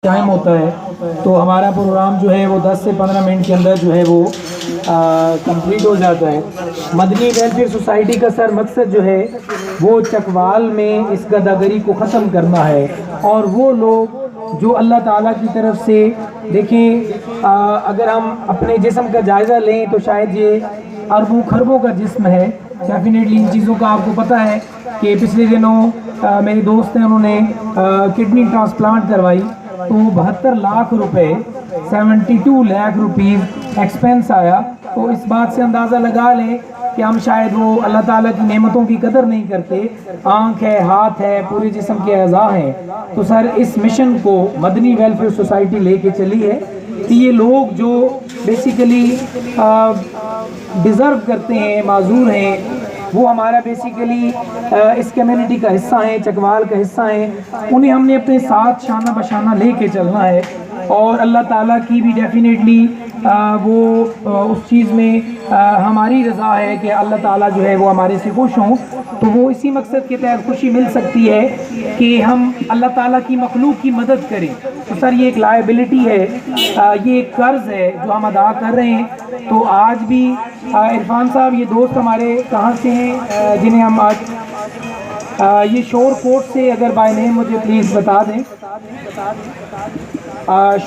Time ہوتا ہے تو ہمارا پروگرام جو ہے وہ 10 سے 15 منٹ کے اندر جو ہے وہ کمپلیٹ ہو جاتا ہے۔ مدنی ویلفیئر سوسائٹی کا سر مقصد جو ہے وہ چکوال میں اس گداگری کو ختم کرنا ہے، اور وہ لوگ جو اللہ تعالیٰ کی طرف سے دیکھیں، اگر ہم اپنے جسم کا جائزہ لیں تو شاید یہ اربوں خربوں کا جسم ہے۔ ڈیفینیٹلی ان چیزوں کا آپ کو پتہ ہے کہ پچھلے دنوں میرے دوست ہیں، انہوں نے کڈنی ٹرانسپلانٹ کروائی تو 72 لاکھ روپے 72 لاکھ روپیز ایکسپینس آیا۔ تو اس بات سے اندازہ لگا لیں کہ ہم شاید وہ اللہ تعالیٰ کی نعمتوں کی قدر نہیں کرتے۔ آنکھ ہے، ہاتھ ہے، پورے جسم کے اعضاء ہیں۔ تو سر اس مشن کو مدنی ویلفیئر سوسائٹی لے کے چلی ہے کہ یہ لوگ جو بیسیکلی ڈیزرو کرتے ہیں، معذور ہیں، وہ ہمارا بیسیکلی اس کمیونٹی کا حصہ ہیں، چکوال کا حصہ ہیں، انہیں ہم نے اپنے ساتھ شانہ بشانہ لے کے چلنا ہے۔ اور اللہ تعالیٰ کی بھی ڈیفینیٹلی وہ اس چیز میں ہماری رضا ہے کہ اللہ تعالیٰ جو ہے وہ ہمارے سے خوش ہوں، تو وہ اسی مقصد کے تحت خوشی مل سکتی ہے کہ ہم اللہ تعالیٰ کی مخلوق کی مدد کریں۔ تو سر یہ ایک لائبلٹی ہے، یہ ایک قرض ہے جو ہم ادا کر رہے ہیں۔ تو آج بھی عرفان صاحب یہ دوست ہمارے کہاں سے ہیں جنہیں ہم آج یہ شور کوٹ سے، اگر بائی نیم مجھے پلیز بتا دیں،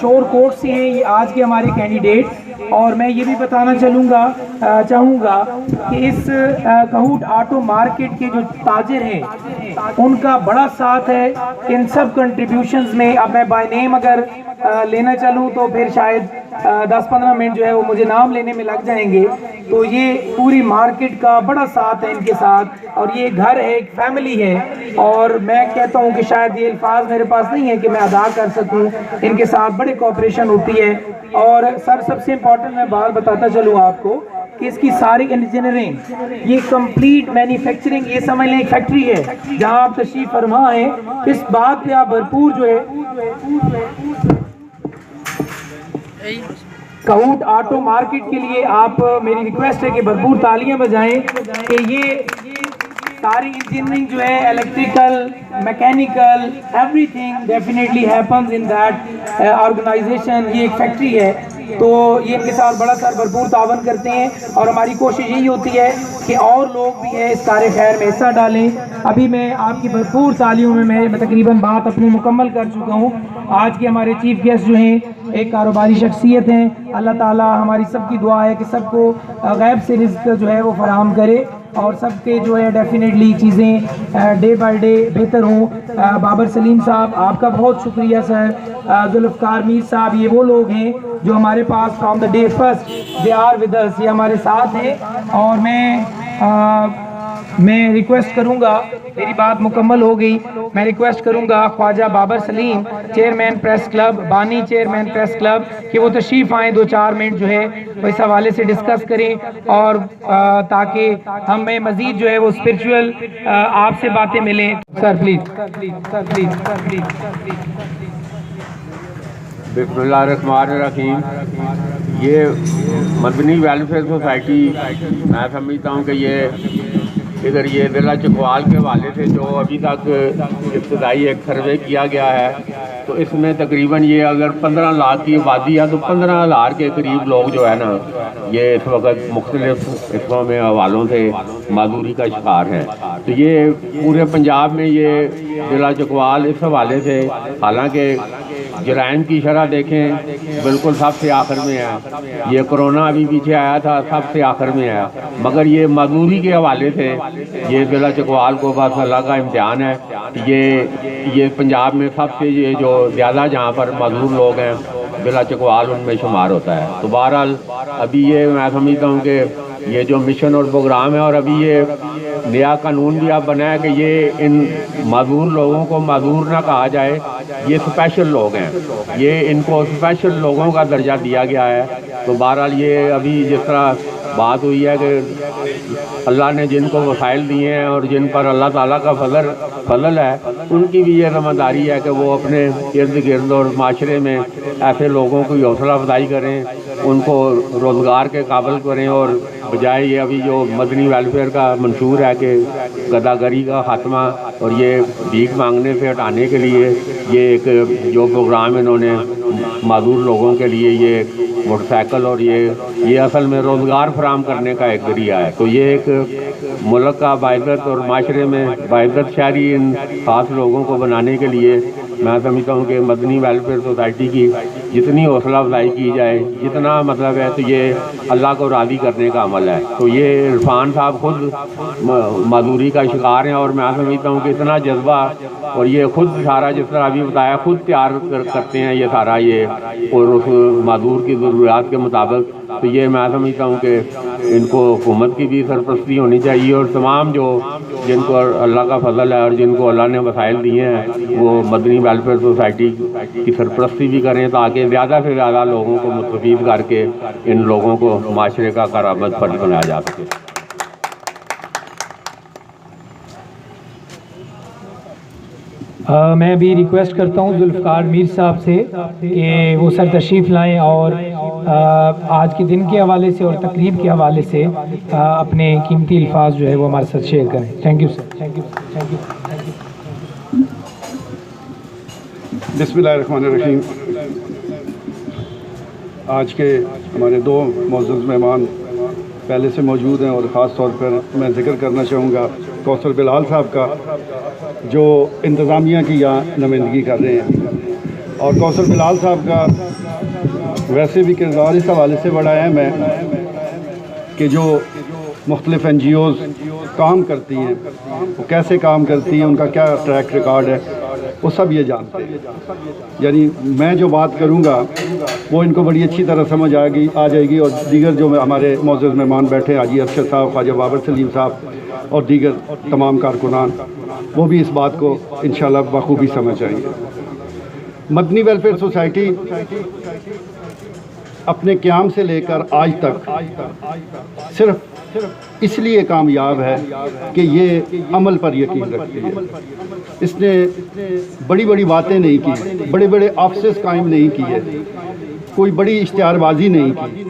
شور کوٹ سے ہیں یہ آج کے ہمارے کینڈیڈیٹ۔ اور میں یہ بھی بتانا چاہوں گا کہ اس کہوٹ آٹو مارکیٹ کے جو تاجر ہیں ان کا بڑا ساتھ ہے ان سب کنٹریبیوشنز میں۔ اب میں بائی نیم اگر لینا چلوں تو پھر شاید 10-15 منٹ جو ہے وہ مجھے نام لینے میں لگ جائیں گے۔ تو یہ پوری مارکیٹ کا بڑا ساتھ ہے ان کے ساتھ، اور یہ گھر ہے، ایک فیملی ہے، اور میں کہتا ہوں کہ شاید یہ الفاظ میرے پاس نہیں ہے کہ میں ادا کر سکوں، ان کے ساتھ بڑی کوآپریشن ہوتی ہے۔ اور سر سب سے امپورٹنٹ میں بات بتاتا چلوں آپ کو کہ اس کی ساری انجینئرنگ، یہ کمپلیٹ مینوفیکچرنگ، یہ سمجھ لیں ایک فیکٹری ہے جہاں آپ تشریف فرما ہیں۔ اس بات پہ آپ بھرپور جو ہے کہوٹ آٹو مارکیٹ کے لیے آپ میری ریکویسٹ ہے کہ بھرپور تالیاں بجائیں کہ یہ ساری انجینئرنگ جو ہے electrical, mechanical, everything definitely happens in that organisation. یہ ایک فیکٹری ہے، تو یہ ان کے ساتھ بڑا سر بھرپور تعاون کرتے ہیں، اور ہماری کوشش یہی ہوتی ہے کہ اور لوگ بھی ہے اس کار خیر میں حصہ ڈالیں۔ ابھی میں آپ کی بھرپور تالیوں میں تقریباً بات اپنی مکمل کر چکا ہوں۔ آج کے ہمارے چیف گیسٹ جو ہیں ایک کاروباری شخصیت ہیں۔ اللہ تعالیٰ ہماری سب کی دعا ہے کہ سب کو غیب سے رزق جو ہے وہ فراہم کرے، اور سب کے جو ہے ڈیفینیٹلی چیزیں ڈے بائی ڈے بہتر ہوں۔ بابر سلیم صاحب آپ کا بہت شکریہ سر۔ ذوالفقار میر صاحب یہ وہ لوگ ہیں جو ہمارے پاس from the day first they are with us, یہ ہمارے ساتھ ہیں۔ اور میں ریکویسٹ کروں گا، میری بات مکمل ہو گئی، میں ریکویسٹ کروں گا خواجہ بابر سلیم چیئرمین پریس کلب، بانی چیئرمین پریس کلب، کہ وہ تشریف آئیں، 2-4 منٹ جو ہے وہ اس حوالے سے ڈسکس کریں، اور تاکہ ہمیں مزید جو ہے وہ اسپرچول آپ سے باتیں ملیں۔ Sir please. بسم اللہ الرحمن الرحیم۔ یہ مدنی ویلفیئر سوسائٹی، میں سمجھتا ہوں کہ یہ ضلع چکوال کے حوالے سے جو ابھی تک ابتدائی ایک سروے کیا گیا ہے، تو اس میں تقریباً یہ اگر 15 لاکھ کی آبادی ہے تو 15,000 کے قریب لوگ جو ہے نا یہ اس وقت مختلف قسموں میں حوالوں سے معذوری کا شکار ہیں۔ تو یہ پورے پنجاب میں یہ ضلع چکوال اس حوالے سے، حالانکہ جرائم کی شرح دیکھیں بالکل سب سے آخر میں ہے، یہ کرونا ابھی پیچھے آیا تھا سب سے آخر میں آیا، مگر یہ معذوری کے حوالے سے یہ ضلع چکوال کو بس اللہ کا امتحان ہے۔ یہ پنجاب میں سب سے یہ جو زیادہ جہاں پر معذور لوگ ہیں ضلع چکوال ان میں شمار ہوتا ہے۔ تو بہرحال ابھی یہ میں سمجھتا ہوں کہ یہ جو مشن اور پروگرام ہے، اور ابھی یہ نیا قانون بھی اب بنا ہے کہ یہ ان معذور لوگوں کو معذور نہ کہا جائے، یہ اسپیشل لوگ ہیں، یہ ان کو اسپیشل لوگوں کا درجہ دیا گیا ہے۔ تو بہرحال یہ ابھی جس طرح بات ہوئی ہے کہ اللہ نے جن کو وسائل دیے ہیں اور جن پر اللہ تعالیٰ کا فضل ہے، ان کی بھی یہ ذمہ داری ہے کہ وہ اپنے ارد گرد اور معاشرے میں ایسے لوگوں کی حوصلہ افزائی کریں، ان کو روزگار کے قابل کریں، اور بجائے یہ ابھی جو مدنی ویلفیئر کا منشور ہے کہ گداگری کا خاتمہ اور یہ بھیک مانگنے سے ہٹانے کے لیے یہ ایک جو پروگرام انہوں نے معذور لوگوں کے لیے یہ موٹر سائیکل اور یہ اصل میں روزگار فراہم کرنے کا ایک ذریعہ ہے. تو یہ ایک ملک کا باعزت اور معاشرے میں باعزت شہری ان خاص لوگوں کو بنانے کے لیے میں سمجھتا ہوں کہ مدنی ویلفیئر سوسائٹی کی جتنی حوصلہ افزائی کی جائے جتنا مطلب ہے تو یہ اللہ کو راضی کرنے کا عمل ہے. تو یہ عرفان صاحب خود معذوری کا شکار ہیں اور میں سمجھتا ہوں کہ اتنا جذبہ اور یہ خود سارا جس طرح ابھی بتایا خود تیار کرتے ہیں یہ سارا یہ اور اس معذور کی ضروریات کے مطابق. تو یہ میں سمجھتا ہوں کہ ان کو حکومت کی بھی سرپرستی ہونی چاہیے اور تمام جن کو اللہ کا فضل ہے اور جن کو اللہ نے وسائل دیے ہیں وہ مدنی ویلفیئر سوسائٹی کی سرپرستی بھی کریں تاکہ زیادہ سے زیادہ لوگوں کو مستفید کر کے ان لوگوں کو معاشرے کا کارآمد فرد بنایا جا سکے. میں ابھی ریکویسٹ کرتا ہوں ذوالفقار میر صاحب سے کہ وہ سر تشریف لائیں اور آج کے دن کے حوالے سے اور تقریب کے حوالے سے اپنے قیمتی الفاظ جو ہے وہ ہمارے ساتھ شیئر کریں. Thank you sir. بسم اللہ الرحمن الرحیم. آج کے ہمارے دو معزز مہمان پہلے سے موجود ہیں اور خاص طور پر میں ذکر کرنا چاہوں گا کوثر بلال صاحب کا جو انتظامیہ کی یہاں نمائندگی کر رہے ہیں. اور کوثر بلال صاحب کا ویسے بھی کردار اس حوالے سے بڑا اہم ہے کہ جو مختلف NGOs کام کرتی ہیں وہ کیسے کام کرتی ہیں ان کا کیا ٹریک ریکارڈ ہے وہ سب یہ جانتے ہیں. یعنی میں جو بات کروں گا وہ ان کو بڑی اچھی طرح سمجھ آ جائے گی اور دیگر جو ہمارے معزز مہمان بیٹھے ہیں حاجی ارشد صاحب خواجہ بابر سلیم صاحب اور دیگر تمام کارکنان وہ بھی اس بات کو انشاءاللہ بخوبی سمجھ آئیں گے. مدنی ویلفیئر سوسائٹی اپنے قیام سے لے کر آج تک صرف اس لیے کامیاب ہے کہ یہ عمل پر یقین رکھتی ہے. اس نے بڑی بڑی باتیں نہیں کی, بڑے بڑے آفسز قائم نہیں کیے, کوئی بڑی اشتہار بازی نہیں کی,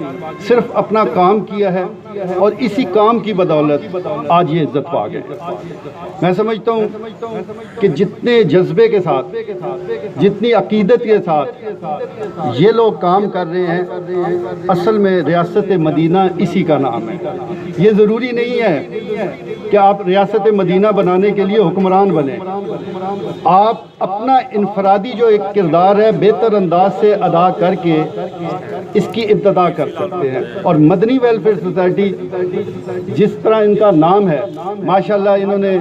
صرف اپنا کام کیا ہے اور اسی کام کی بدولت آج یہ عزت پا گئے. میں سمجھتا ہوں کہ جتنے جذبے کے ساتھ جتنی عقیدت کے ساتھ یہ لوگ کام کر رہے ہیں اصل میں ریاست مدینہ اسی کا نام ہے. یہ ضروری نہیں ہے کہ آپ ریاست مدینہ بنانے کے لیے حکمران بنیں, آپ اپنا انفرادی جو ایک کردار ہے بہتر انداز سے ادا کر کے اس کی ابتدا کر سکتے ہیں. اور مدنی ویلفیئر سوسائٹی جس طرح ان کا نام ہے ماشاءاللہ انہوں نے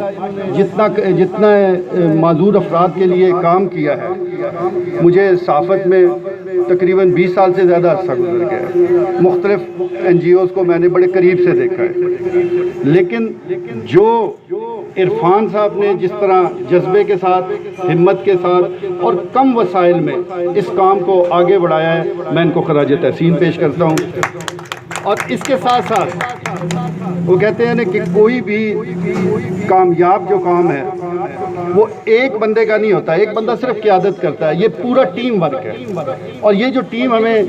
جتنا معذور افراد کے لیے کام کیا ہے, مجھے صحافت میں تقریباً 20 سال سے زیادہ عرصہ گزر گیا ہے, مختلف NGOs کو میں نے بڑے قریب سے دیکھا ہے. لیکن جو عرفان صاحب نے جس طرح جذبے کے ساتھ ہمت کے ساتھ اور کم وسائل میں اس کام کو آگے بڑھایا ہے میں ان کو خراج تحسین پیش کرتا ہوں. اور اس کے ساتھ ساتھ وہ کہتے ہیں کہ کوئی بھی کامیاب جو کام ہے وہ ایک بندے کا نہیں ہوتا, ایک بندہ صرف قیادت کرتا ہے, یہ پورا ٹیم ورک ہے. اور یہ جو ٹیم ہمیں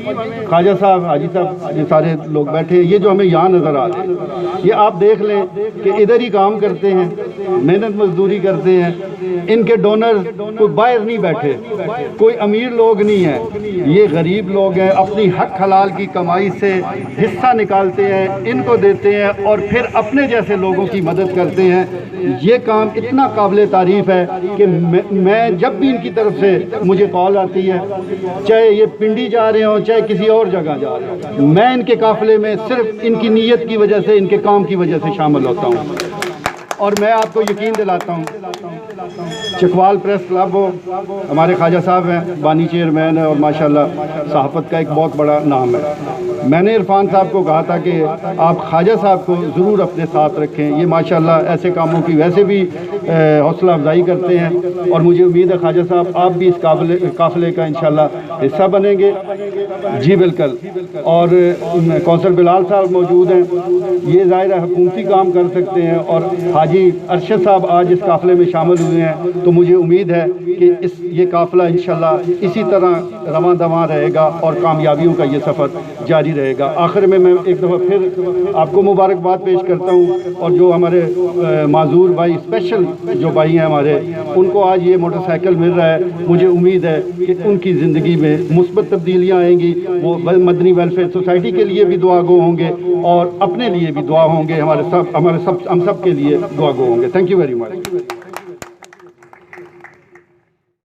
خواجہ صاحب حاجی صاحب یہ سارے لوگ بیٹھے ہیں یہ جو ہمیں یہاں نظر آ رہے ہیں یہ آپ دیکھ لیں کہ ادھر ہی کام کرتے ہیں, محنت مزدوری کرتے ہیں. ان کے ڈونر کوئی باہر نہیں بیٹھے, کوئی امیر لوگ نہیں ہیں, یہ غریب لوگ ہیں, اپنی حق حلال کی کمائی سے حصہ نکالتے ہیں, ان کو دیتے ہیں اور پھر اپنے جیسے لوگوں کی مدد کرتے ہیں. یہ کام اتنا قابل تعریف ہے کہ میں جب بھی ان کی طرف سے مجھے کال آتی ہے, چاہے یہ پنڈی جا رہے ہوں چاہے کسی اور جگہ جا رہے ہوں, میں ان کے قافلے میں صرف ان کی نیت کی وجہ سے ان کے کام کی وجہ سے شامل ہوتا ہوں. اور میں آپ کو یقین دلاتا ہوں چکوال پریس کلب ہو, ہمارے خواجہ صاحب ہیں بانی چیئرمین ہیں اور ماشاءاللہ صحافت کا ایک بہت بڑا نام ہے. میں نے عرفان صاحب کو کہا تھا کہ آپ خواجہ صاحب کو ضرور اپنے ساتھ رکھیں, یہ ماشاءاللہ ایسے کاموں کی ویسے بھی حوصلہ افزائی کرتے ہیں اور مجھے امید ہے خواجہ صاحب آپ بھی اس قافلے کا انشاءاللہ حصہ بنیں گے. جی بالکل. اور کوثر بلال صاحب موجود ہیں, یہ ظاہر ہے حکومتی کام کر سکتے ہیں اور حاجی ارشد صاحب آج اس قافلے میں شامل ہوئے ہیں, تو مجھے امید ہے کہ یہ قافلہ انشاءاللہ اسی طرح رواں دواں رہے گا اور کامیابیوں کا یہ سفر جاری رہے گا۔ آخر میں ایک دفعہ پھر آپ کو مبارکباد پیش کرتا ہوں، اور جو ہمارے معذور بھائی اسپیشل جو بھائی ہیں ہمارے، ان کو آج یہ موٹر سائیکل مل رہا ہے، مجھے امید ہے کہ ان کی زندگی میں مثبت تبدیلیاں آئیں گی، وہ مدنی ویلفیئر سوسائٹی کے لیے بھی دعا گو ہوں گے اور اپنے لیے بھی دعا ہوں گے، ہم سب کے لیے دعا گو ہوں گے۔ Thank you very much.